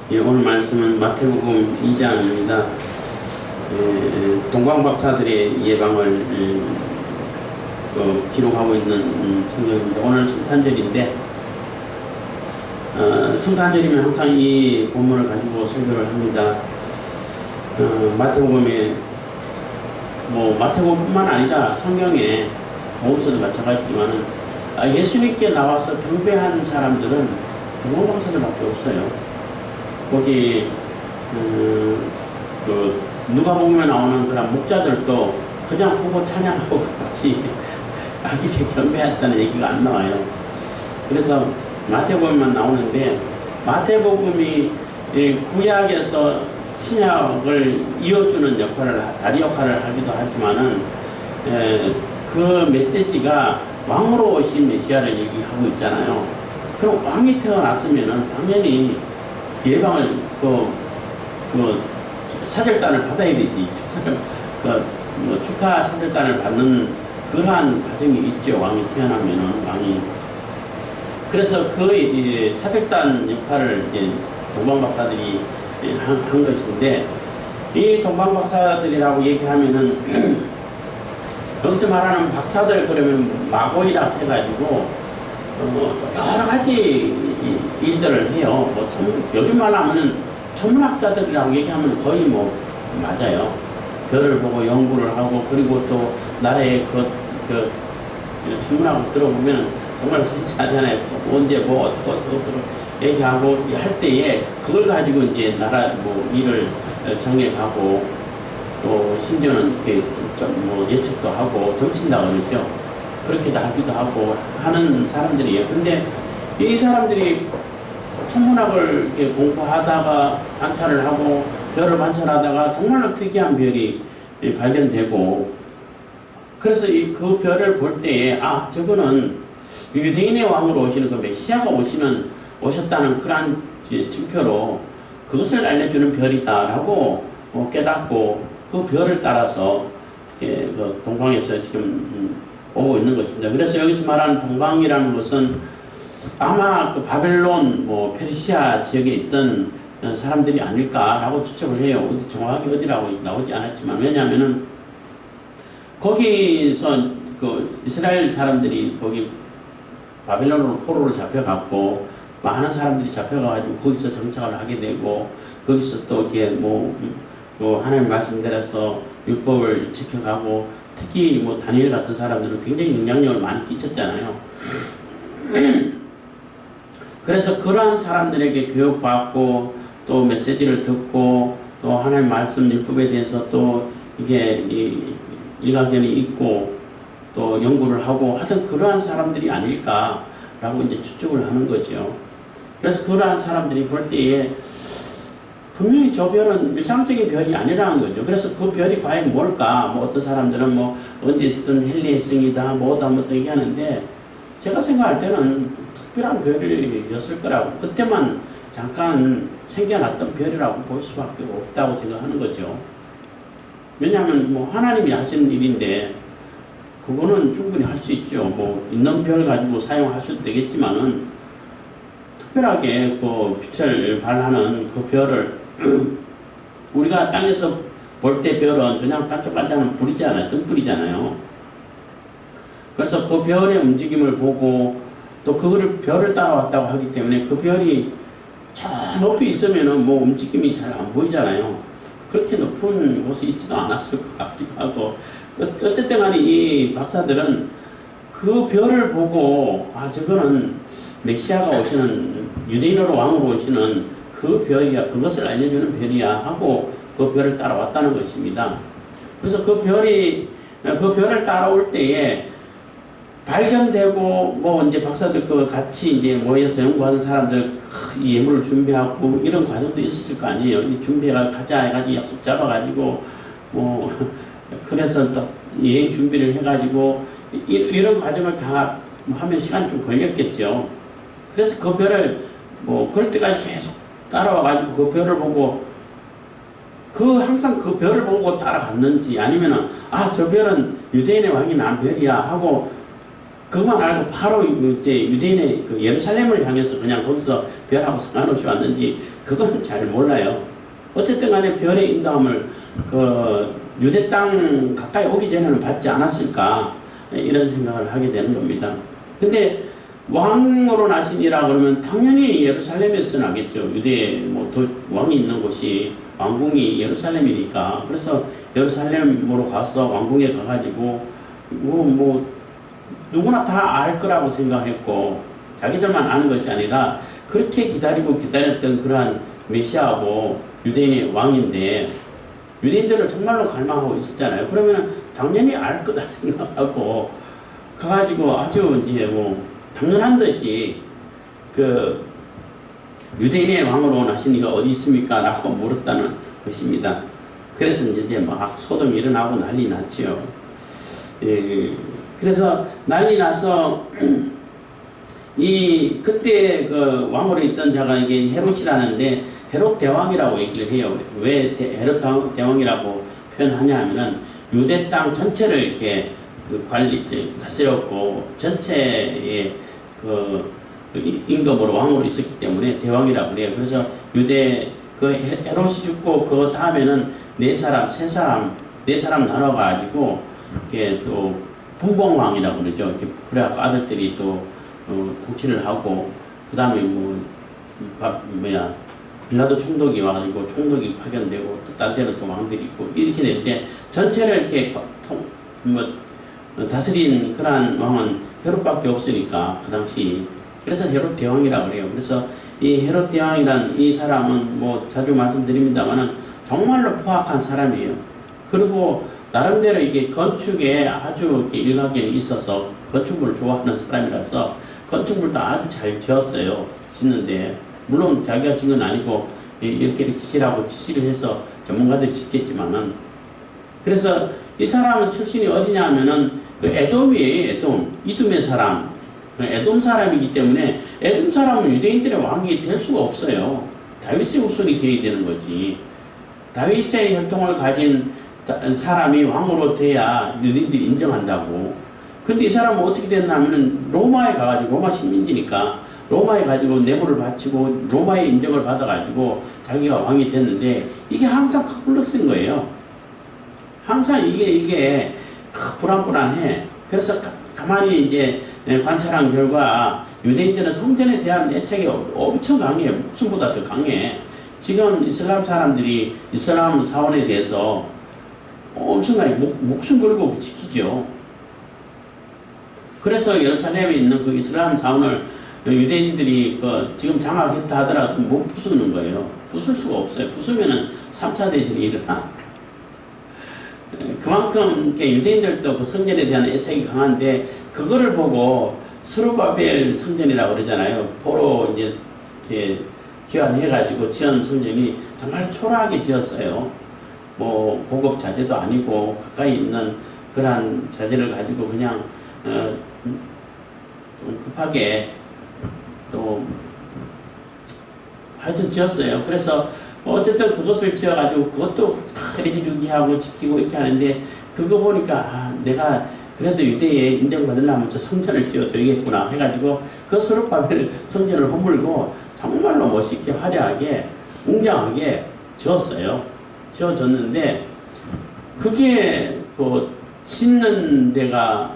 예, 오늘 말씀은 마태복음 2장입니다. 동방박사들의 예방을 기록하고 있는 성경입니다. 오늘 성탄절인데 성탄절이면 항상 이 본문을 가지고 설교를 합니다. 마태복음에 마태복음뿐만 아니라 성경에 복음서도 마찬가지지만은 예수님께 나와서 경배한 사람들은 동방박사들밖에 없어요. 거기 누가복음에 나오는 그런 목자들도 그냥 보고 찬양하고 같이 아기새 경배했다는 얘기가 안 나와요. 그래서 마태복음만 나오는데 마태복음이 구약에서 신약을 이어주는 역할을 다리 역할을 하기도 하지만은 그 메시지가 왕으로 오신 메시아를 얘기하고 있잖아요. 그럼 왕이 태어났으면은 당연히 예방을 사절단을 받아야 되지. 축하 사절단을 받는 그러한 과정이 있죠. 왕이 태어나면은 왕이. 그래서 그 사절단 역할을 이제 동방박사들이 한 것인데, 이 동방박사들이라고 얘기하면은 여기서 말하는 박사들 그러면 마고이라 해가지고 여러 가지 일들을 해요. 요즘 말로 하면은 천문학자들이라고 얘기하면 거의 맞아요. 별을 보고 연구를 하고, 그리고 또 나라의 그 천문학을 들어보면 정말 세세하잖아요. 언제 어떻게 얘기하고 할 때에 그걸 가지고 이제 나라 일을 정해가고, 또 심지어는 이렇게 예측도 하고 점친다 그러죠. 그렇게도 하기도 하고 하는 사람들이에요. 근데 이 사람들이 천문학을 이렇게 공부하다가 관찰을 하고 별을 관찰하다가 정말로 특이한 별이 발견되고, 그래서 그 별을 볼 때에 저거는 유대인의 왕으로 오시는 그 메시아가 오셨다는 그러한 징표로 그것을 알려주는 별이다라고 깨닫고 그 별을 따라서 그 동방에서 지금 오고 있는 것입니다. 그래서 여기서 말하는 동방이라는 것은 아마 그 바벨론, 페르시아 지역에 있던 사람들이 아닐까라고 추측을 해요. 정확하게 어디라고 나오지 않았지만, 왜냐하면은 거기서 그 이스라엘 사람들이 거기 바벨론으로 포로를 잡혀갔고, 많은 사람들이 잡혀가가지고 거기서 정착을 하게 되고, 거기서 또 이렇게 하나님 말씀대로서 율법을 지켜가고, 특히 다니엘 같은 사람들은 굉장히 영향력을 많이 끼쳤잖아요. 그래서 그러한 사람들에게 교육받고 또 메시지를 듣고 또 하나님 말씀 율법에 대해서 또 이게 일가견이 있고 또 연구를 하고 하던 그러한 사람들이 아닐까라고 이제 추측을 하는 거죠. 그래서 그러한 사람들이 볼 때에 분명히 저 별은 일상적인 별이 아니라는 거죠. 그래서 그 별이 과연 뭘까? 어떤 사람들은 언제 있었던 헨리의 성이다, 뭐다 얘기하는데, 제가 생각할 때는 특별한 별이었을 거라고, 그때만 잠깐 생겨났던 별이라고 볼 수밖에 없다고 생각하는 거죠. 왜냐하면 하나님이 하시는 일인데, 그거는 충분히 할 수 있죠. 있는 별 가지고 사용하셔도 되겠지만은, 특별하게 그 빛을 발하는 그 별을 우리가 땅에서 볼 때 별은 그냥 반짝반짝한 불이잖아요. 등불이잖아요. 그래서 그 별의 움직임을 보고 또 그거를 별을 따라왔다고 하기 때문에 그 별이 저 높이 있으면은 움직임이 잘 안 보이잖아요. 그렇게 높은 곳에 있지도 않았을 것 같기도 하고, 어쨌든 간에 이 박사들은 그 별을 보고 저거는 메시아가 오시는, 유대인으로 왕으로 오시는 그 별이야, 그것을 알려주는 별이야 하고 그 별을 따라왔다는 것입니다. 그래서 그 별을 따라올 때에 발견되고 이제 박사들 같이 이제 모여서 연구하는 사람들 예물을 준비하고 이런 과정도 있었을 거 아니에요. 이 준비가 가자 해가지고 약속 잡아가지고 그래서 또 여행 준비를 해가지고 이런 과정을 다 하면 시간 좀 걸렸겠죠. 그래서 그 별을 그럴 때까지 계속 따라와가지고 그 별을 보고 항상 그 별을 보고 따라갔는지, 아니면은 저 별은 유대인의 왕이 난 별이야 하고 그것만 알고 바로 이제 유대인의 그 예루살렘을 향해서 그냥 거기서 별하고 상관없이 왔는지 그거는 잘 몰라요. 어쨌든 간에 별의 인도함을 그 유대 땅 가까이 오기 전에는 받지 않았을까 이런 생각을 하게 되는 겁니다. 근데 왕으로 나시니라 그러면 당연히 예루살렘에서 나겠죠. 유대에 뭐 왕이 있는 곳이 왕궁이 예루살렘이니까. 그래서 예루살렘으로 가서 왕궁에 가가지고 뭐 누구나 다 알 거라고 생각했고 자기들만 아는 것이 아니라 그렇게 기다리고 기다렸던 그러한 메시아고 유대인의 왕인데 유대인들을 정말로 갈망하고 있었잖아요. 그러면 당연히 알 거다 생각하고 가가지고 아주 이제 뭐 당연한 듯이 그 유대인의 왕으로 나신 이가 어디 있습니까? 라고 물었다는 것입니다. 그래서 이제 막 소동이 일어나고 난리 났죠. 예, 그래서 난리 나서 그때 그 왕으로 있던 자가 이게 헤롯이라는데 헤롯 대왕이라고 얘기를 해요. 왜 헤롯 대왕이라고 표현하냐 하면은 유대 땅 전체를 이렇게 다스렸고 전체의 그 임금으로 왕으로 있었기 때문에 대왕이라고 그래요. 그래서 유대 그 헤롯이 죽고 그 다음에는 네 사람 나눠가지고 이렇게 또 분봉왕이라고 그러죠. 그래갖고 아들들이 또 통치를 하고 그 다음에 빌라도 총독이 와가지고 총독이 파견되고 또 딴 데는 또 왕들이 있고 이렇게 되는데 전체를 이렇게 다스린 그러한 왕은 헤롯밖에 없으니까 그 당시 그래서 헤롯 대왕이라고 그래요. 그래서 이 헤롯 대왕이란 이 사람은 뭐 자주 말씀드립니다만은 정말로 포악한 사람이에요. 그리고 나름대로 이게 건축에 아주 이렇게 일가견이 있어서 건축물을 좋아하는 사람이라서 건축물도 아주 잘 지었어요. 짓는데 물론 자기가 짓은 건 아니고 이렇게 지시라고 지시를 해서 전문가들이 짓겠지만은 그래서 이 사람은 출신이 어디냐 하면은 그 에돔이에요. 에돔. 이둠의 사람. 에돔 사람이기 때문에 에돔 사람은 유대인들의 왕이 될 수가 없어요. 다윗의 후손이 되어야 되는 거지. 다윗의 혈통을 가진 사람이 왕으로 돼야 유대인들이 인정한다고. 근데 이 사람은 어떻게 됐냐면은 로마에 가가지고 로마 식민지니까 로마에 가지고 뇌물을 바치고 로마의 인정을 받아가지고 자기가 왕이 됐는데 이게 항상 컴플렉스인 거예요. 항상 이게 불안불안해. 그래서 가만히 이제 관찰한 결과 유대인들은 성전에 대한 애착이 엄청 강해. 목숨보다 더 강해. 지금 이슬람 사람들이 이슬람 사원에 대해서 엄청나게 목숨 걸고 지키죠. 그래서 예루살렘에 있는 그 이슬람 사원을 유대인들이 지금 장악했다 하더라도 못 부수는 거예요. 부술 수가 없어요. 부수면은 3차 대전이 일어나. 그만큼 유대인들도 그 성전에 대한 애착이 강한데 그거를 보고 스룹바벨 성전이라고 그러잖아요. 포로 이제 기환해가지고 지은 성전이 정말 초라하게 지었어요. 뭐 고급 자재도 아니고 가까이 있는 그러한 자재를 가지고 그냥 좀 급하게 또 하여튼 지었어요. 그래서 어쨌든 그것을 지어가지고 그것도 해리주기하고 지키고 이렇게 하는데 그거 보니까 내가 그래도 유대에 인정받으려면 저 성전을 지어줘야겠구나 해가지고 그 스룹바벨 성전을 허물고 정말로 멋있게 화려하게 웅장하게 지었어요. 지어졌는데 그게 짓는 데가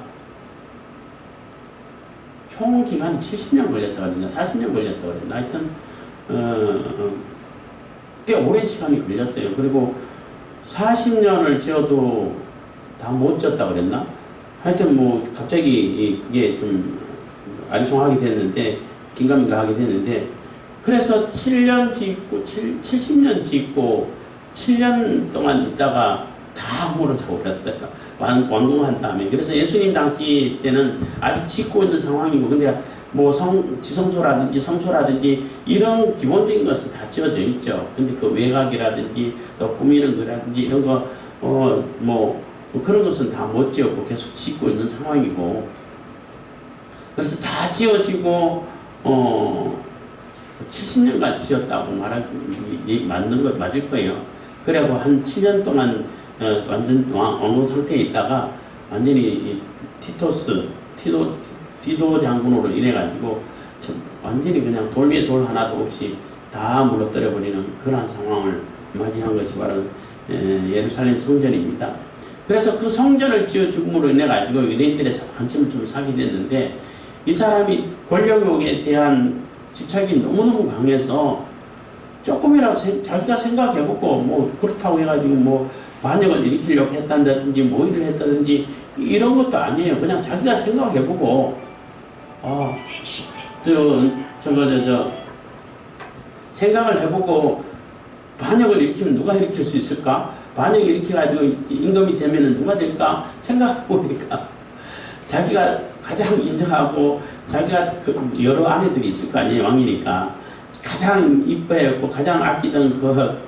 총 기간이 70년 걸렸다 그랬나 40년 걸렸다 그랬나 하여튼 꽤 오랜 시간이 걸렸어요. 그리고 40년을 지어도 다 못 지었다 그랬나? 하여튼 뭐 갑자기 그게 좀 아리송하게 됐는데 긴가민가 하게 됐는데 그래서 7년 짓고 70년 짓고 7년 동안 있다가 다 무너져 버렸어요. 완공한 다음에. 그래서 예수님 당시 때는 아주 짓고 있는 상황이고 근데 뭐 지성소라든지 성소라든지 이런 기본적인 것은 다 지어져 있죠. 근데 그 외곽이라든지 또 꾸미는 거라든지 이런 거 뭐 그런 것은 다 못 지었고 계속 짓고 있는 상황이고 그래서 다 지어지고 70년간 지었다고 맞는 것 맞을 거예요. 그래고 한 7년 동안 완전 왕궁 상태에 있다가 완전히 디도 장군으로 인해가지고 완전히 그냥 돌 위에 돌 하나도 없이 다 무너뜨려 버리는 그런 상황을 맞이한 것이 바로 예루살렘 성전입니다. 그래서 그 성전을 지어 죽음으로 인해 가지고 유대인들의 관심을 좀 사게 됐는데, 이 사람이 권력욕에 대한 집착이 너무너무 강해서 조금이라도 자기가 생각해보고 뭐 그렇다고 해가지고 뭐 반역을 일으키려고 했다든지 뭐 일을 했다든지 이런 것도 아니에요. 그냥 자기가 생각해보고 생각을 해보고 반역을 일으키면 누가 일으킬 수 있을까? 반역을 일으켜가지고 임금이 되면은 누가 될까? 생각해보니까 자기가 가장 인정하고 자기가 여러 아내들이 있을 거 아니에요. 왕이니까. 가장 이뻐했고 가장 아끼던 그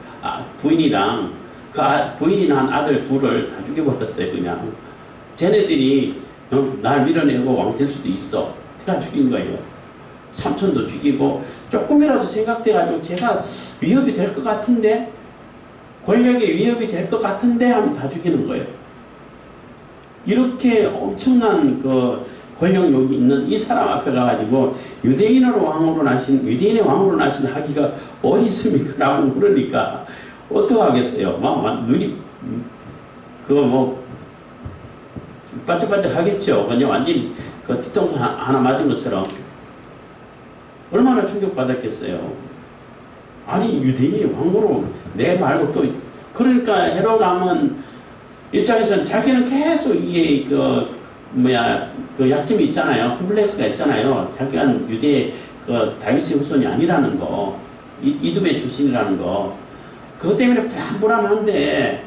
부인이랑 그 부인이 낳은 아들 둘을 다 죽여버렸어요. 그냥 쟤네들이 날 밀어내고 왕 될 수도 있어 해가 죽인 거예요. 삼촌도 죽이고, 조금이라도 생각돼가지고 제가 위협이 될 것 같은데, 권력에 위협이 될 것 같은데 하면 다 죽이는 거예요. 이렇게 엄청난 그 권력욕이 있는 이 사람 앞에 가가지고 유대인의 왕으로 나신 하기가 어디 있습니까? 라고 물으니까 어떡하겠어요? 막 눈이 반짝반짝 하겠죠. 그냥 완전히 그 뒤통수 하나 맞은 것처럼. 얼마나 충격받았겠어요. 아니 유대인이 왕으로 내 말고 또, 그러니까 헤롯 왕은 입장에서는 자기는 계속 이게 그 약점이 있잖아요. 컴플렉스가 있잖아요. 자기가 유대 그 다윗의 후손이 아니라는 거, 이두메 출신이라는 거, 그것 때문에 불안한데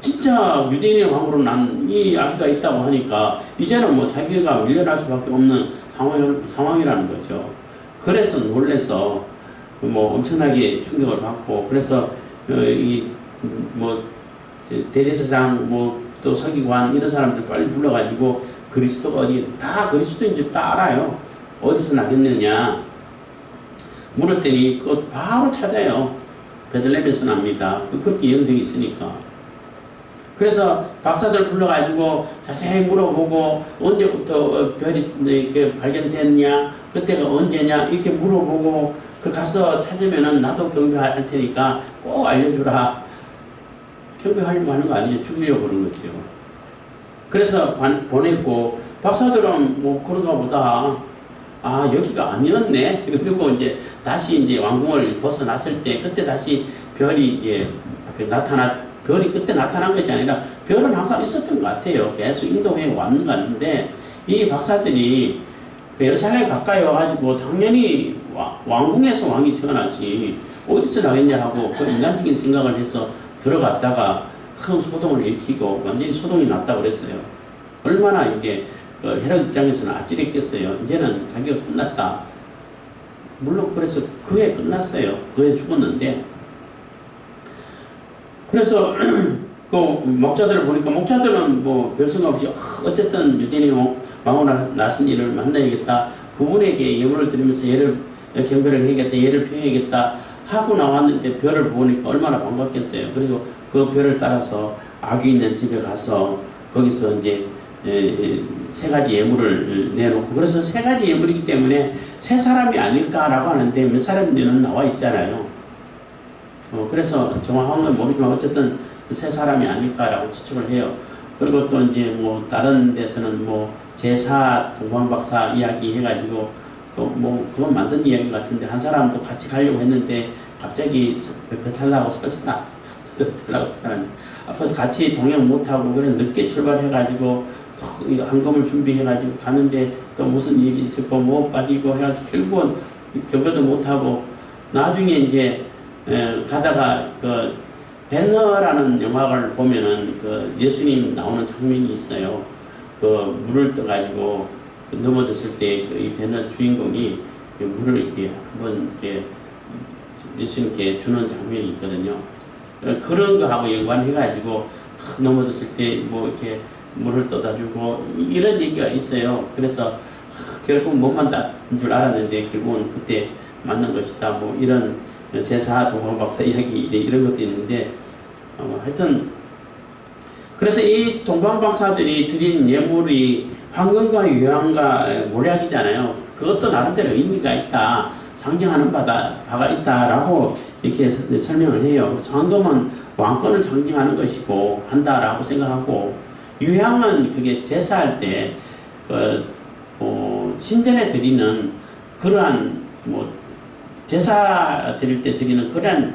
진짜 유대인의 왕으로 난 이 아기가 있다고 하니까 이제는 뭐 자기가 밀려날 수밖에 없는 상황이라는 거죠. 그래서 놀래서 뭐 엄청나게 충격을 받고, 그래서 대제사장 또 서기관 이런 사람들 빨리 불러가지고 그리스도가 다 그리스도인지 다 알아요. 어디서 나겠느냐 물었더니 그거 바로 찾아요. 베들레헴에서 납니다. 그렇게 연등이 있으니까. 그래서 박사들 불러가지고 자세히 물어보고 언제부터 별이 이렇게 발견됐냐, 그때가 언제냐 이렇게 물어보고, 가서 찾으면은 나도 경배할 테니까 꼭 알려주라. 경배하려고 하는 거 아니죠. 죽이려고 그러는 거죠. 그래서 보냈고, 박사들은 뭐 그런가 보다. 여기가 아니었네. 그리고 이제 다시 이제 왕궁을 벗어났을 때, 그때 다시 별이 이제 별이 그때 나타난 것이 아니라 별은 항상 있었던 것 같아요. 계속 인도해 왔는 것 같은데, 이 박사들이 그 예루살렘 가까이 와가지고 당연히 왕궁에서 왕이 태어나지 어디서 나겠냐 하고 그 인간적인 생각을 해서 들어갔다가 큰 소동을 일으키고 완전히 소동이 났다고 그랬어요. 얼마나 이게 그 헤롯 입장에서는 아찔했겠어요. 이제는 자기가 끝났다. 물론 그래서 그해 끝났어요. 그해 죽었는데, 그래서 그 목자들을 보니까 목자들은 뭐 별 생각 없이 어쨌든 유대인이 왕으로 나신 이를 만나야겠다. 그분에게 예물을 드리면서 얘를 경배를 해야겠다. 얘를 표해야겠다 하고 나왔는데 별을 보니까 얼마나 반갑겠어요. 그리고 그 별을 따라서 아기 있는 집에 가서 거기서 이제 세 가지 예물을 내놓고, 그래서 세 가지 예물이기 때문에 세 사람이 아닐까라고 하는데 몇 사람들은 나와 있잖아요. 그래서 정확한 건 모르지만 어쨌든 세 사람이 아닐까라고 추측을 해요. 그리고 또 이제 뭐 다른 데서는 뭐 제4 동방박사 이야기 해가지고 그건 만든 이야기 같은데, 한 사람도 같이 가려고 했는데 갑자기 배탈 나고 설사나서 앞으로 같이 동행 못하고 그래 늦게 출발해가지고 한검을 준비해가지고 가는데 또 무슨 일이 있었고 뭐 빠지고 해가지고 결국은 교배도 못하고, 나중에 이제 가다가 그 배너라는 영화를 보면은 그 예수님 나오는 장면이 있어요. 그 물을 떠가지고 넘어졌을 때 이 배너 주인공이 물을 이렇게 한번 이렇게 예수님께 주는 장면이 있거든요. 그런 거하고 연관해가지고 넘어졌을 때 뭐 이렇게 물을 떠다 주고 이런 얘기가 있어요. 그래서 결국 못 만난 줄 알았는데 결국은 그때 만난 것이다. 뭐 이런 제4 동방박사 이야기 이런 것도 있는데, 하여튼 그래서 이 동방박사들이 드린 예물이 황금과 유황과 모략이잖아요. 그것도 나름대로 의미가 있다. 상징하는 바가 있다라고 이렇게 설명을 해요. 황금은 왕권을 상징하는 것이고 한다라고 생각하고, 유향은 그게 제사할 때 신전에 드리는 그러한 제사 드릴 때 드리는 그러한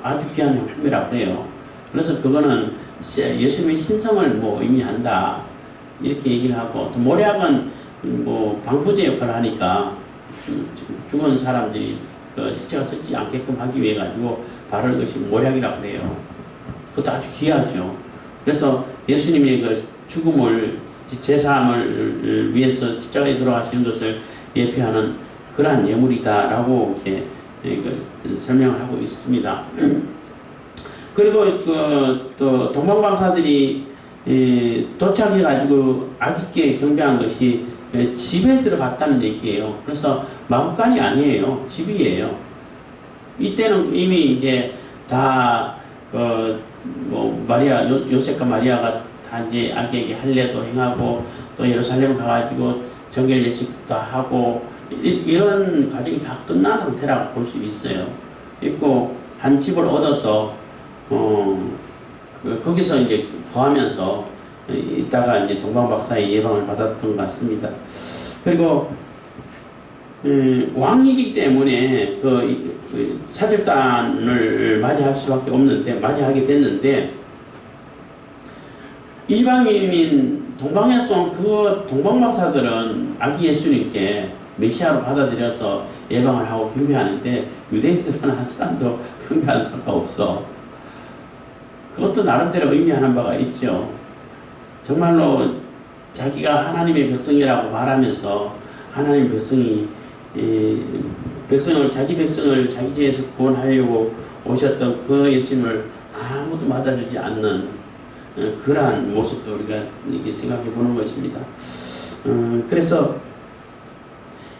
아주 귀한 향품이라고 해요. 그래서 그거는 예수님의 신성을 의미한다 이렇게 얘기를 하고, 또 모략은 방부제 역할을 하니까 죽은 사람들이 그 시체가 썩지 않게끔 하기 위해 가지고 바르는 것이 모략이라고 해요. 그것도 아주 귀하죠. 그래서 예수님의 그 죽음을 제사함을 위해서 십자가에 들어가시는 것을 예표하는 그러한 예물이다라고 이렇게 설명을 하고 있습니다. 그리고 또 동방박사들이 도착해가지고 아기께 경배한 것이 집에 들어갔다는 얘기예요. 그래서 마구간이 아니에요. 집이에요. 이때는 이미 이제 다 마리아 요셉과 마리아가 다 이제 아기에게 할례도 행하고 또 예루살렘 가가지고 정결 예식도 하고 이런 과정이 다 끝난 상태라고 볼 수 있어요. 있고 한 집을 얻어서 거기서 이제 거하면서 이따가 이제 동방박사의 예방을 받았던 것 같습니다. 그리고 왕이기 때문에 그 사절단을 맞이할 수밖에 없는데 맞이하게 됐는데, 이방인인 동방에서 온 그 동방박사들은 아기 예수님께 메시아로 받아들여서 예방을 하고 경배하는데, 유대인들은 한 사람도 경배한 사람가 없어. 그것도 나름대로 의미하는 바가 있죠. 정말로 자기가 하나님의 백성이라고 말하면서 하나님 백성이 자기 백성을 자기 죄에서 구원하려고 오셨던 그 예수님을 아무도 받아주지 않는 그러한 모습도 우리가 이렇게 생각해 보는 것입니다. 그래서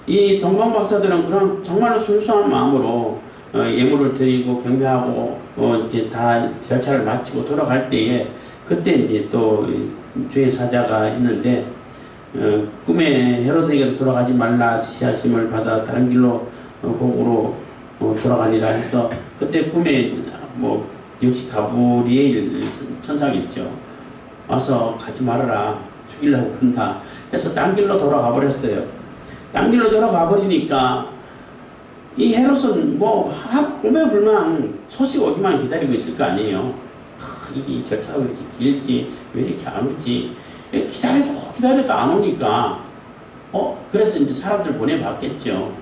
이 동방박사들은 그런 정말로 순수한 마음으로 예물을 드리고 경배하고 이제 다 절차를 마치고 돌아갈 때에, 그때 이제 또 주의 사자가 있는데 꿈에 헤로데에게로 돌아가지 말라 지시하심을 받아 다른 길로 곡으로 돌아가니라 해서, 그때 꿈에 역시 가브리엘 천사겠죠. 와서 가지 말아라, 죽이려고 한다 해서 딴 길로 돌아가 버렸어요. 딴 길로 돌아가 버리니까 이 헤롯은 오매불망 소식 오기만 기다리고 있을 거 아니에요. 이 절차가 왜 이렇게 길지, 왜 이렇게 안 오지, 기다려도 안 오니까 그래서 이제 사람들 보내봤겠죠.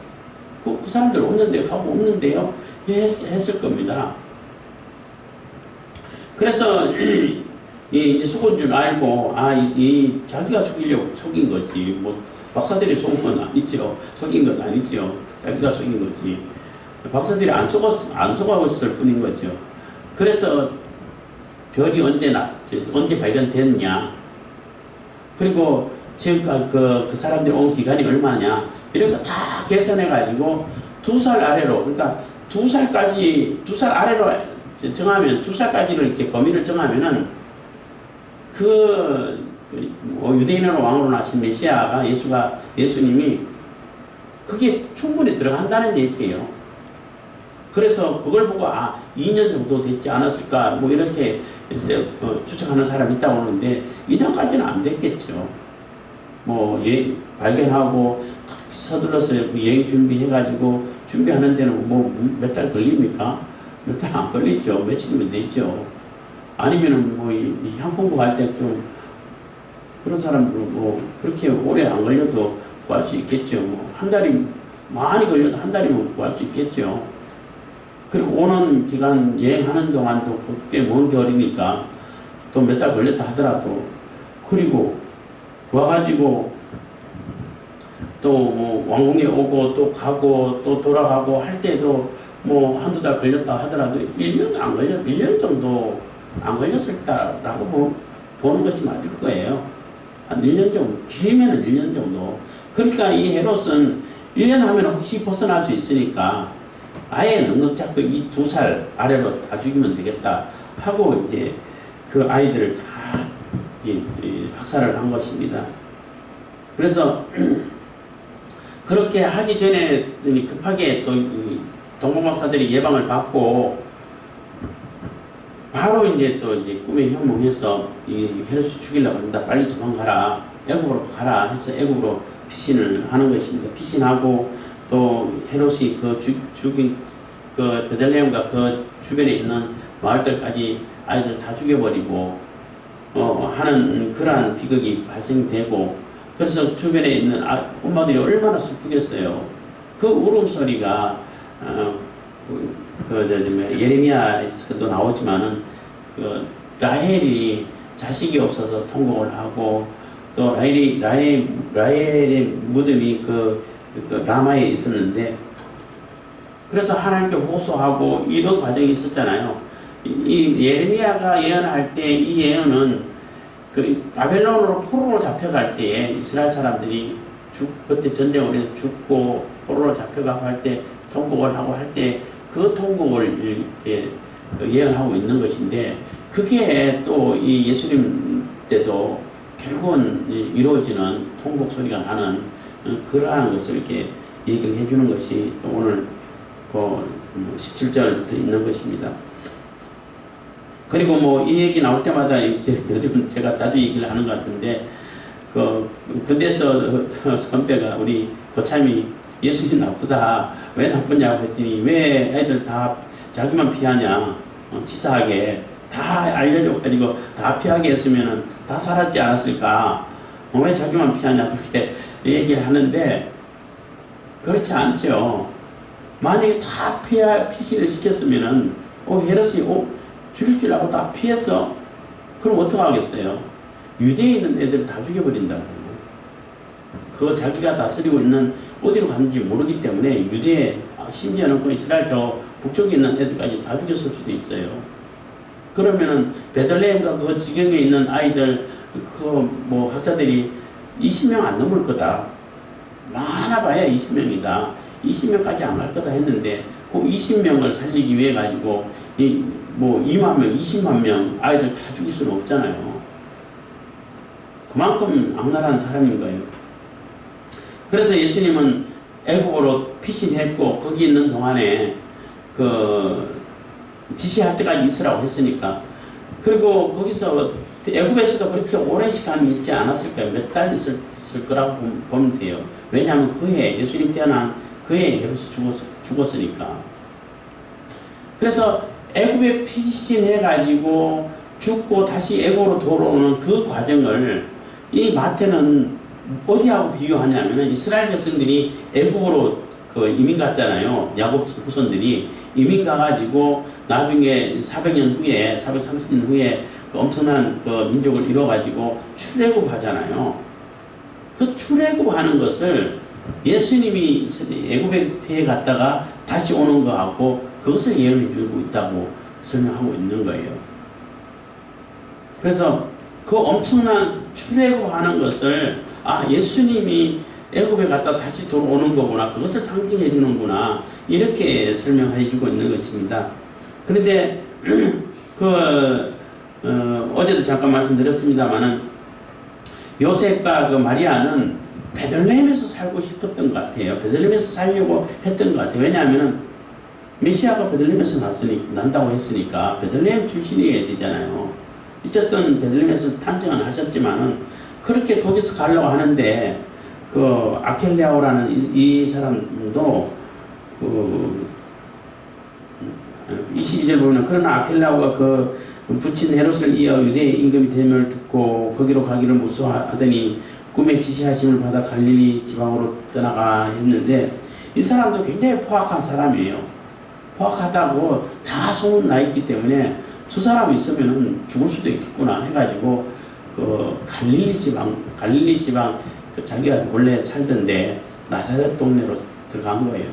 그 사람들 없는데요, 가고 없는데요 했을 겁니다. 그래서 이제 속은 줄 알고 자기가 속이려고 속인 거지, 박사들이 속은 건 아니죠. 속인 건 아니죠. 자기가 속인 거지. 박사들이 안 속았을 뿐인 거죠. 그래서 별이 언제 발견됐냐, 그리고 지금까지 그 사람들이 온 기간이 얼마냐, 이런 거 다 계산해가지고 2살 아래로, 그러니까 2살 아래로 정하면, 2살까지를 이렇게 범위를 정하면은 유대인으로 왕으로 나신 메시아가 예수님이 그게 충분히 들어간다는 얘기예요. 그래서 그걸 보고 2년 정도 됐지 않았을까 이렇게 추측하는 사람이 있다고 하는데 2년까지는 안 됐겠죠. 발견하고 서둘러서 여행 준비해가지고 준비하는 데는 몇 달 걸립니까? 몇 달 안 걸리죠. 며칠이면 되죠. 아니면은 이 향품 구할 때 좀 그런 사람들은 그렇게 오래 안 걸려도 구할 수 있겠죠. 한 달이 많이 걸려도 한 달이면 구할 수 있겠죠. 그리고 오는 기간 여행하는 동안도 꽤 먼 겨울이니까 또 몇 달 걸렸다 하더라도, 그리고 와가지고 또 왕궁에 오고 또 가고 또 돌아가고 할 때도 한두 달 걸렸다 하더라도 1년 정도 안 걸렸을까라고 보는 것이 맞을 거예요. 한 1년 정도, 길면은 1년 정도. 그러니까 이 헤롯은 1년 하면 혹시 벗어날 수 있으니까 아예 넉넉 잡고 이 2살 아래로 다 죽이면 되겠다 하고 이제 그 아이들을 다 학살을 한 것입니다. 그래서 그렇게 하기 전에 급하게 또 동방박사들이 예방을 받고 바로 이제 또 이제 꿈에 현몽해서 이 헤롯이 죽이려고 한다. 빨리 도망가라. 애굽으로 가라 해서 애굽으로 피신을 하는 것입니다. 피신하고 또 헤롯이 그 죽인 그 베들레헴과 그 주변에 있는 마을들까지 아이들 다 죽여버리고 하는 그러한 비극이 발생되고, 그래서 주변에 있는 엄마들이 얼마나 슬프겠어요. 그 울음소리가 예레미야에서도 나오지만은 그 라헬이 자식이 없어서 통곡을 하고, 또 라헬의 무덤이 그 라마에 있었는데, 그래서 하나님께 호소하고 이런 과정이 있었잖아요. 이 예레미야가 예언할 때 이 예언은 그 바벨론으로 포로로 잡혀갈 때에 이스라엘 사람들이 그때 전쟁을 해서 죽고 포로로 잡혀가고 할 때 통곡을 하고 할 때 그 통곡을 이렇게 예언하고 있는 것인데, 그게 또 이 예수님 때도 결국은 이루어지는 통곡 소리가 나는 그러한 것을 이렇게 얘기를 해주는 것이 또 오늘 17절부터 있는 것입니다. 그리고 뭐 이 얘기 나올 때마다 이제 요즘 제가 자주 얘기를 하는 것 같은데, 군대에서 선배가 우리 고참이 예수님 나쁘다. 왜 나쁘냐고 했더니 왜 애들 다 자기만 피하냐. 치사하게 다 알려줘가지고 다 피하게 했으면은 다 살았지 않았을까. 왜 자기만 피하냐. 그렇게 얘기를 하는데, 그렇지 않죠. 만약에 다 피신을 시켰으면은 헤롯이 죽일 줄 알고 다 피했어. 그럼 어떡하겠어요? 유대에 있는 애들 다 죽여버린다고. 그거 자기가 다스리고 있는 어디로 갔는지 모르기 때문에 유대에, 심지어는 그 이스라엘 저 북쪽에 있는 애들까지 다 죽였을 수도 있어요. 그러면은 베들레헴과 그 지경에 있는 아이들, 뭐 학자들이 20명 안 넘을 거다. 많아봐야 20명이다. 20명까지 안 갈 거다 했는데, 그 20명을 살리기 위해 가지고 2만 명, 20만 명 아이들 다 죽일 수는 없잖아요. 그만큼 악랄한 사람인 거예요. 그래서 예수님은 애굽으로 피신했고, 거기 있는 동안에 지시할 때까지 있으라고 했으니까. 그리고 거기서 애굽에서도 그렇게 오랜 시간이 있지 않았을 거예요. 몇 달 있을 거라고 보면 돼요. 왜냐하면 그해 예수님 태어난 그해 헤롯이 죽었으니까. 그래서 애굽에 피신해가지고 죽고 다시 애굽으로 돌아오는 그 과정을 이 마태는 어디하고 비교하냐면은, 이스라엘 백성들이 애굽으로 이민 갔잖아요. 야곱 후손들이 이민 가가지고 나중에 400년 후에 430년 후에 엄청난 민족을 이뤄가지고 출애굽 하잖아요. 그 출애굽 하는 것을 예수님이 애굽에 갔다가 다시 오는 거하고 그것을 예언해 주고 있다고 설명하고 있는 거예요. 그래서 그 엄청난 출애굽하는 것을 예수님이 애굽에 갔다 다시 돌아오는 거구나, 그것을 상징해 주는구나, 이렇게 설명해 주고 있는 것입니다. 그런데 어제도 잠깐 말씀드렸습니다만은 요셉과 마리아는 베들레헴에서 살고 싶었던 것 같아요. 베들레헴에서 살려고 했던 것 같아요. 왜냐하면은 메시아가 베들레헴에서 난다고 했으니까 베들레헴 출신이어야 되잖아요. 어쨌든 베들레헴에서 탄생은 하셨지만은 그렇게 거기서 가려고 하는데, 아켈레아오라는 이 사람도 22절 보면, 그러나 아켈레아오가 부친 헤롯을 이어 유대의 임금이 됨을 듣고 거기로 가기를 무서워하더니 꿈에 지시하심을 받아 갈릴리 지방으로 떠나가 했는데, 이 사람도 굉장히 포악한 사람이에요. 포악하다고 다 소문나 있기 때문에 저 사람이 있으면 죽을 수도 있겠구나 해가지고 갈릴리 지방 자기가 원래 살던데 나사렛 동네로 들어간 거예요.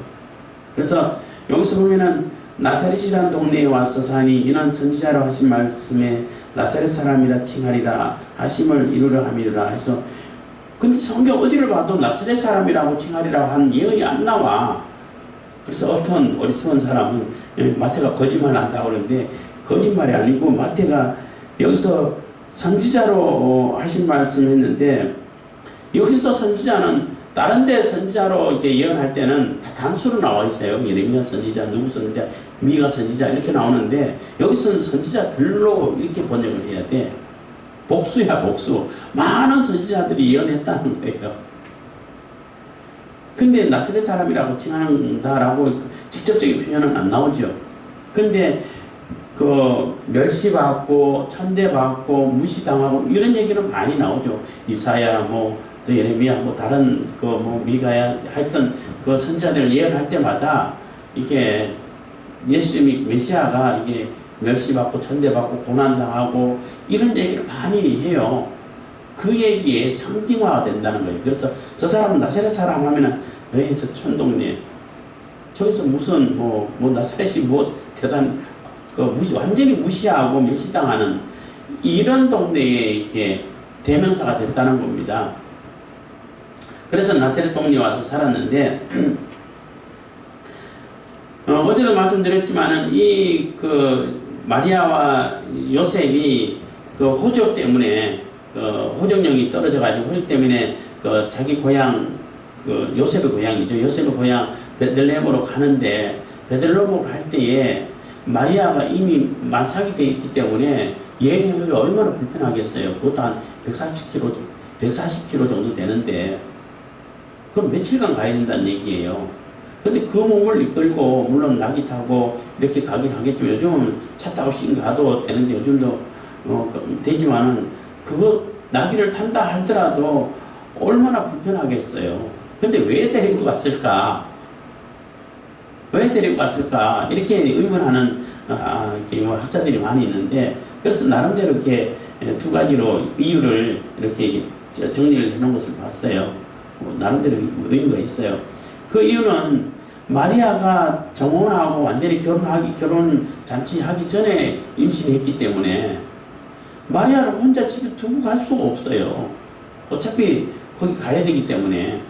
그래서 여기서 보면은 나사렛이라는 동네에 와서 사니 이는 선지자로 하신 말씀에 나사렛 사람이라 칭하리라 하심을 이루려 함이라 해서, 근데 성경 어디를 봐도 나사렛 사람이라고 칭하리라고 한 예언이 안 나와. 그래서 어떤 어리석은 사람은 마태가 거짓말 한다고 그러는데, 거짓말이 아니고 마태가 여기서 선지자로 하신 말씀 했는데, 여기서 선지자는 다른 데 선지자로 이렇게 예언할 때는 다 단수로 나와 있어요. 예레미야 선지자, 누구 선지자, 미가 선지자 이렇게 나오는데 여기서는 선지자들로 이렇게 번역을 해야 돼. 복수야, 복수. 많은 선지자들이 예언했다는 거예요. 근데 나사렛 사람이라고 칭한다라고 직접적인 표현은 안 나오죠. 근데 그 멸시받고 천대받고 무시당하고 이런 얘기는 많이 나오죠. 이사야 뭐 또 예레미야 뭐 다른 그 뭐 미가야 하여튼 그 선지자들을 예언할 때마다 이게 예수님이 메시아가 이게 멸시받고 천대받고 고난당하고 이런 얘기를 많이 해요. 그 얘기에 상징화가 된다는 거예요. 그래서 저 사람은 나사렛 사람 하면은 왜 저 촌동네 저기서 무슨 뭐 나사렛이 뭐 대단 완전히 무시하고 멸시당하는 이런 동네에 이렇게 대명사가 됐다는 겁니다. 그래서 나사렛 동네에 와서 살았는데 어제도 말씀드렸지만은 이 그 마리아와 요셉이 그 호적 때문에 그 호적령이 떨어져 가지고 호적 때문에 그 자기 고향 그 요셉의 고향이죠. 요셉의 고향 베들레헴으로 가는데 베들레헴으로 갈 때에 마리아가 이미 만삭이 되어 있기 때문에 여행하기가 얼마나 불편하겠어요. 그것도 한 140km 정도 되는데 그럼 며칠간 가야 된다는 얘기예요. 근데 그 몸을 이끌고 물론 낙이 타고 이렇게 가긴 하겠지만 요즘은 차 타고 가도 되는데 요즘도 되지만은 그거 나귀를 탄다 하더라도 얼마나 불편하겠어요. 근데 왜 데리고 갔을까? 왜 데리고 갔을까? 이렇게 의문하는 이렇게 뭐 학자들이 많이 있는데 그래서 나름대로 이렇게 두 가지로 이유를 이렇게 정리를 해놓은 것을 봤어요. 나름대로 의미가 있어요. 그 이유는 마리아가 정혼하고 완전히 결혼 잔치하기 전에 임신했기 때문에 마리아를 혼자 집에 두고 갈 수가 없어요. 어차피 거기 가야 되기 때문에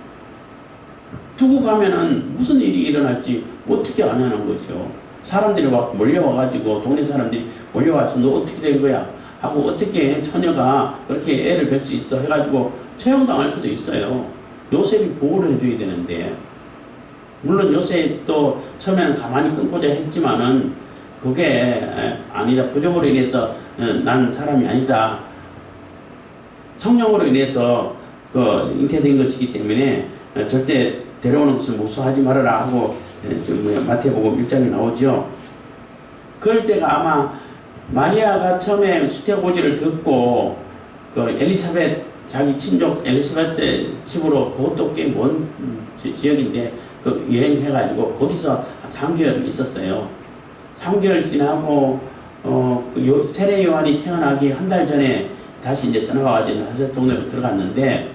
두고 가면은 무슨 일이 일어날지 어떻게 아냐는 거죠. 사람들이 막 몰려와가지고 동네 사람들이 몰려와서 너 어떻게 된 거야 하고 어떻게 처녀가 그렇게 애를 뵐 수 있어 해가지고 처형당할 수도 있어요. 요셉이 보호를 해줘야 되는데 물론 요셉도 처음에는 가만히 끊고자 했지만은 그게 아니다. 부족으로 인해서 난 사람이 아니다. 성령으로 인해서 그 잉태된 것이기 때문에 절대 데려오는 것을 목수하지 말아라 하고 마태복음 1장에 나오죠. 그럴 때가 아마 마리아가 처음에 수태고지를 듣고 그 엘리사벳 자기 친족 엘리사벳의 집으로 그것도 꽤 먼 지역인데 그 여행해가지고 거기서 3개월 있었어요. 3개월 지나고 세례 요한이 태어나기 한 달 전에 다시 이제 떠나가지고 나사렛 동네로 들어갔는데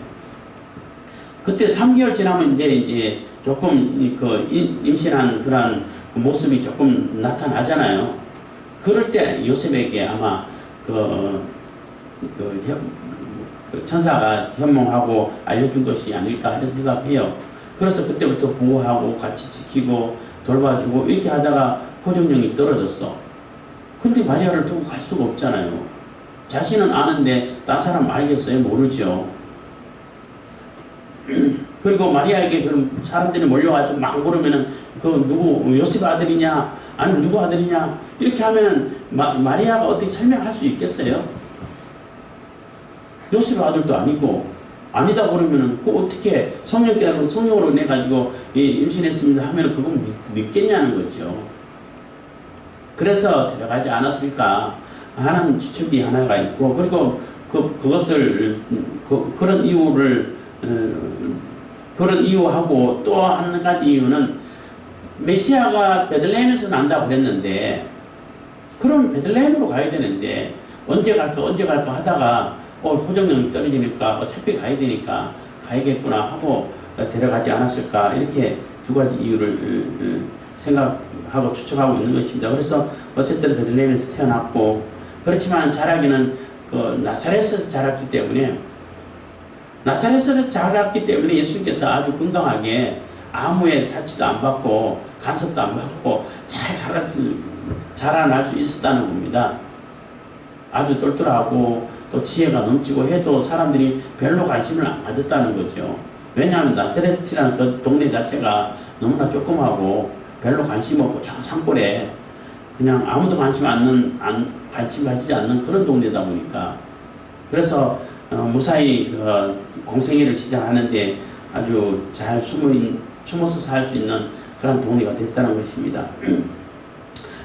그때 3개월 지나면 이제 조금 그 임신한 그런 그 모습이 조금 나타나잖아요. 그럴 때 요셉에게 아마 그 천사가 현몽하고 알려준 것이 아닐까 이런 생각해요. 그래서 그때부터 보호하고 같이 지키고 돌봐주고 이렇게 하다가 호정령이 떨어졌어. 근데 마리아를 두고 갈 수가 없잖아요. 자신은 아는데 딴 사람 알겠어요? 모르죠. 그리고 마리아에게 그럼 사람들이 몰려가지고 막 물으면은 그 누구 요셉 아들이냐 아니면 누구 아들이냐 이렇게 하면은 마리아가 어떻게 설명할 수 있겠어요? 요셉 아들도 아니고 아니다 그러면은 그 어떻게 성령으로 인해 가지고 임신했습니다 하면은 그건 믿겠냐는 거죠. 그래서 데려가지 않았을까 하는 추측이 하나가 있고 그리고 그것을 그런 이유를 그런 이유하고 또 한 가지 이유는 메시아가 베들레헴에서 난다고 그랬는데 그럼 베들레헴으로 가야 되는데 언제 갈까 하다가 호정령이 떨어지니까 어차피 가야 되니까 가야겠구나 하고 데려가지 않았을까 이렇게 두 가지 이유를 생각하고 추측하고 있는 것입니다. 그래서 어쨌든 베들레헴에서 태어났고 그렇지만 자라기는 그 나사렛에서 자랐기 때문에 예수님께서 아주 건강하게 아무의 타치도 안 받고 간섭도 안 받고 잘 자라날 수 있었다는 겁니다. 아주 똘똘하고 또 지혜가 넘치고 해도 사람들이 별로 관심을 안 가졌다는 거죠. 왜냐하면 나사렛이라는 그 동네 자체가 너무나 조그마하고 별로 관심 없고 저 산골에 그냥 아무도 관심 가지지 않는 그런 동네다 보니까 그래서 무사히 그 공생애를 시작하는데 아주 잘 숨어서 살 수 있는 그런 동네가 됐다는 것입니다.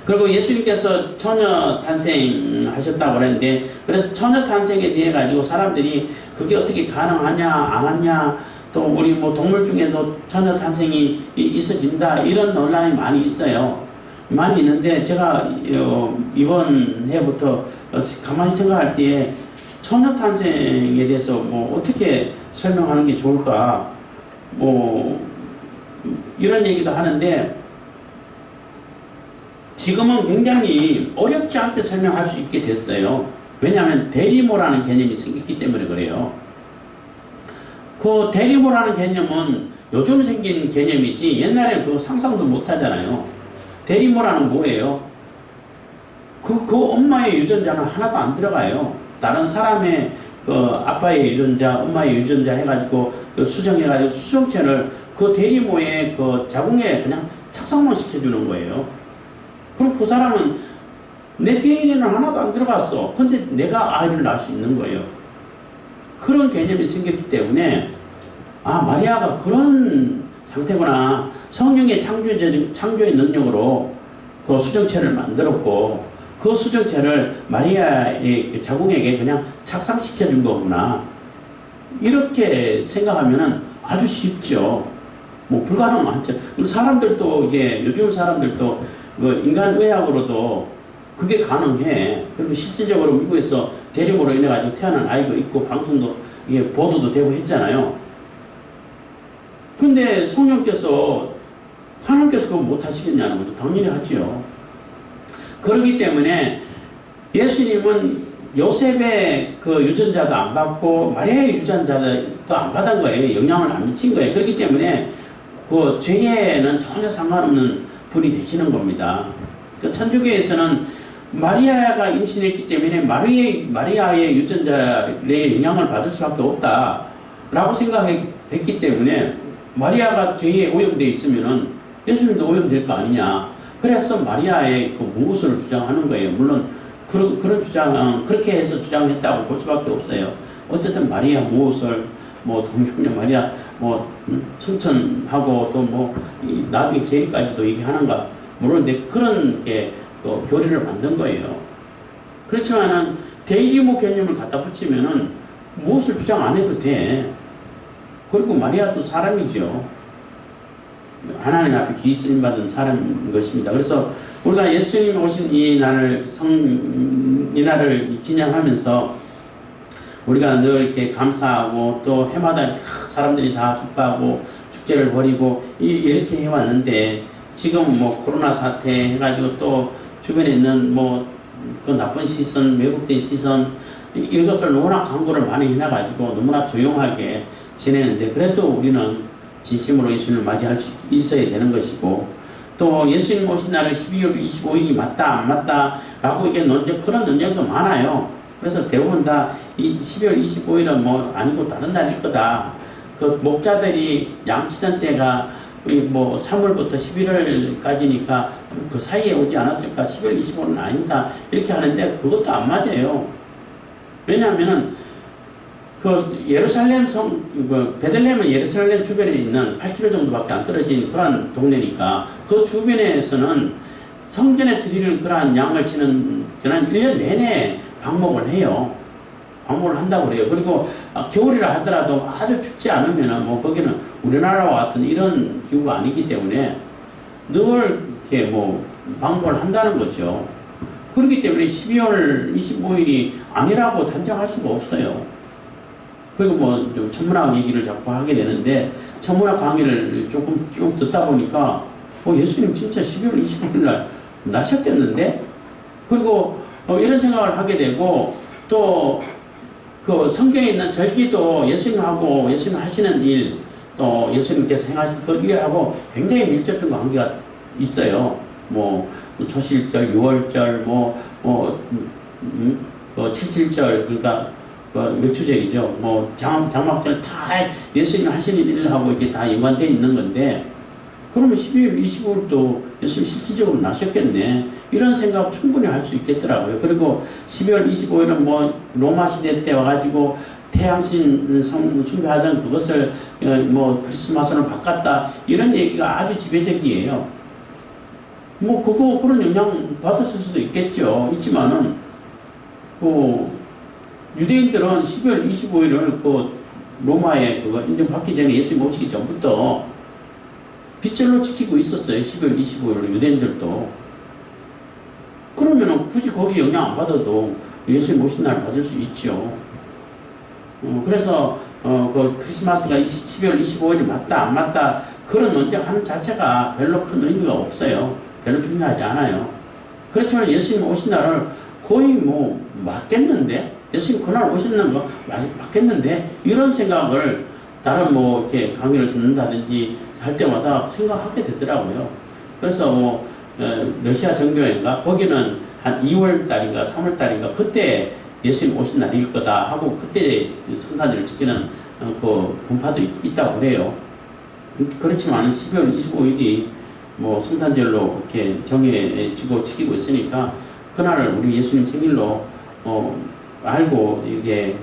그리고 예수님께서 처녀 탄생하셨다고 그랬는데 그래서 처녀 탄생에 대해 가지고 사람들이 그게 어떻게 가능하냐 안 하냐 또 우리 뭐 동물 중에도 처녀 탄생이 있어진다 이런 논란이 많이 있어요. 많이 있는데 제가 이번 해부터 가만히 생각할 때에 처녀 탄생에 대해서 뭐 어떻게 설명하는 게 좋을까 뭐 이런 얘기도 하는데 지금은 굉장히 어렵지 않게 설명할 수 있게 됐어요. 왜냐하면 대리모라는 개념이 생겼기 때문에 그래요. 그 대리모라는 개념은 요즘 생긴 개념이지 옛날에는 그거 상상도 못 하잖아요. 대리모라는 뭐예요? 그 엄마의 유전자는 하나도 안 들어가요. 다른 사람의 그 아빠의 유전자, 엄마의 유전자 해가지고 그 수정해가지고 수정체를 그 대리모의 그 자궁에 그냥 착상만 시켜주는 거예요. 그럼 그 사람은 내 DNA는 하나도 안 들어갔어. 근데 내가 아이를 낳을 수 있는 거예요. 그런 개념이 생겼기 때문에 아 마리아가 그런 상태구나. 성령의 창조의 능력으로 그 수정체를 만들었고 그 수정체를 마리아의 자궁에게 그냥 착상시켜 준 거구나. 이렇게 생각하면은 아주 쉽죠. 뭐 불가능은 않죠. 사람들도 이게 요즘 사람들도 그 인간의학으로도 그게 가능해. 그리고 실질적으로 미국에서 대림으로 인해 가지고 태어난 아이가 있고 방송도 이게 보도도 되고 했잖아요. 근데 성령께서 하나님께서 그거 못 하시겠냐는 거죠. 당연히 하지요. 그렇기 때문에 예수님은 요셉의 그 유전자도 안 받고 마리아의 유전자도 안 받은 거예요. 영향을 안 미친 거예요. 그렇기 때문에 그 죄에는 전혀 상관없는 분이 되시는 겁니다. 그 천주교에서는 마리아가 임신했기 때문에 마리아의 유전자의 영향을 받을 수밖에 없다라고 생각했기 때문에 마리아가 죄에 오염되어 있으면은 예수님도 오염될 거 아니냐. 그래서 마리아의 그 무엇을 주장하는 거예요. 물론 그런 주장은 그렇게 해서 주장했다고 볼 수밖에 없어요. 어쨌든 마리아 무엇을 뭐 동정녀 마리아 뭐 청천하고 또 뭐 나중에 제일까지도 얘기하는가 모르는데 그런 게 그 교리를 만든 거예요. 그렇지만은 대리모 개념을 갖다 붙이면은 무엇을 주장 안 해도 돼. 그리고 마리아도 사람이죠. 하나님 앞에 기술임 받은 사람인 것입니다. 그래서 우리가 예수님이 오신 이 날을 기념하면서 우리가 늘 이렇게 감사하고 또 해마다 사람들이 다 기뻐하고 축제를 벌이고 이렇게 해왔는데 지금 뭐 코로나 사태 해가지고 또 주변에 있는 뭐 그 나쁜 시선, 왜곡된 시선 이것을 워낙 광고를 많이 해놔가지고 너무나 조용하게 지내는데 그래도 우리는 진심으로 예수님을 맞이할 수 있어야 되는 것이고 또 예수님 오신 날을 12월 25일이 맞다 안 맞다 라고 이게 그런 논쟁도 많아요. 그래서 대부분 다 이 12월 25일은 뭐 아니고 다른 날일 거다. 그 목자들이 양치던 때가 뭐 3월부터 11월까지니까 그 사이에 오지 않았을까? 12월 25일은 아니다. 이렇게 하는데 그것도 안 맞아요. 왜냐하면은 그 예루살렘 베들레헴은 예루살렘 주변에 있는 8km 정도밖에 안 떨어진 그런 동네니까 그 주변에서는 성전에 드리는 그러한 양을 치는 그런 1년 내내 방목을 해요. 방목을 한다고 그래요. 그리고 겨울이라 하더라도 아주 춥지 않으면은 뭐 거기는 우리나라와 같은 이런 기후가 아니기 때문에 늘 이렇게 뭐 방목을 한다는 거죠. 그렇기 때문에 12월 25일이 아니라고 단정할 수가 없어요. 그리고 뭐 좀 천문학 얘기를 자꾸 하게 되는데 천문학 강의를 조금 쭉 듣다 보니까 예수님 진짜 12월 25일 날 나셨겠는데? 그리고 이런 생각을 하게 되고 또 그 성경에 있는 절기도 예수님하고 예수님 하시는 일 또 예수님께서 행하신 그 일하고 굉장히 밀접한 관계가 있어요. 뭐 초실절, 유월절, 그 77절, 그러니까 그 맥추절이죠. 뭐 장막절 다 예수님 하시는 일하고 이게 다 연관되어 있는 건데, 그러면 12월 25일도 예수님 실질적으로 나셨겠네. 이런 생각 충분히 할 수 있겠더라고요. 그리고 12월 25일은 뭐 로마 시대 때 와가지고 태양신 숭배하던 그것을 뭐 크리스마스로 바꿨다. 이런 얘기가 아주 지배적이에요. 뭐 그런 영향 받았을 수도 있겠죠. 있지만은 그 유대인들은 12월 25일을 그 로마에 그거 인정받기 전에 예수님 오시기 전부터 빗절로 지키고 있었어요. 12월 25일을 유대인들도. 그러면은 굳이 거기 영향 안 받아도 예수님 오신 날 받을 수 있죠. 그래서 그 크리스마스가 12월 25일이 맞다 안 맞다 그런 논쟁하는 자체가 별로 큰 의미가 없어요. 별로 중요하지 않아요. 그렇지만 예수님 오신 날을 거의 뭐 맞겠는데, 예수님 그날 오시는 거 맞겠는데, 이런 생각을 다른 뭐 이렇게 강의를 듣는다든지 할 때마다 생각하게 되더라고요. 그래서 뭐 러시아 정교회인가 거기는 한 2월 달인가 3월 달인가 그때 예수님 오신 날일 거다 하고 그때 성탄절을 지키는 그 분파도 있다고 그래요. 그렇지만 12월 25일이 뭐 성탄절로 이렇게 정해지고 지키고 있으니까 그날을 우리 예수님 생일로 알고 이게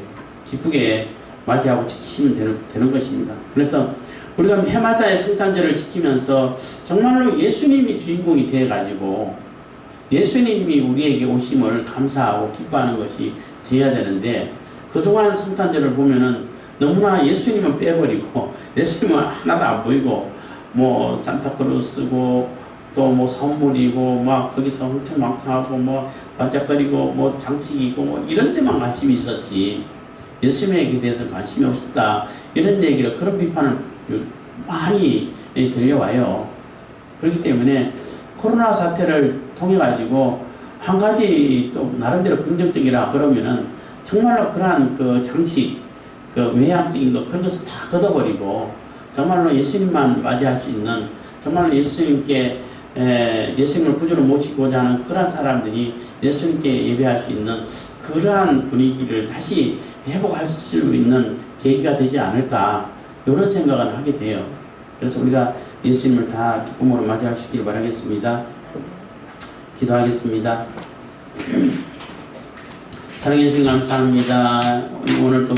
기쁘게 맞이하고 지키시면 되는 것입니다. 그래서 우리가 해마다의 성탄절을 지키면서 정말로 예수님이 주인공이 되어가지고 예수님이 우리에게 오심을 감사하고 기뻐하는 것이 되어야 되는데, 그동안 성탄절을 보면은 너무나 예수님은 빼버리고 예수님은 하나도 안 보이고 뭐 산타크로스고 또 뭐 선물이고 막 거기서 흥청망청하고 뭐 반짝거리고 뭐 장식이고 뭐 이런 데만 관심이 있었지 예수님에게 대해서 관심이 없었다, 이런 얘기를, 그런 비판을 많이 들려와요. 그렇기 때문에 코로나 사태를 통해 가지고 한 가지 또 나름대로 긍정적이라 그러면은 정말로 그러한 그 장식, 그 외향적인 것 그런 것을 다 걷어버리고 정말로 예수님만 맞이할 수 있는, 정말로 예수님께 예수님을 구주로 모시고자 하는 그러한 사람들이 예수님께 예배할 수 있는 그러한 분위기를 다시 회복할 수 있는 계기가 되지 않을까, 이런 생각을 하게 돼요. 그래서 우리가 예수님을 다 기쁨으로 맞이할 수 있기를 바라겠습니다. 기도하겠습니다. 사랑해 주신 감사합니다. 오늘 또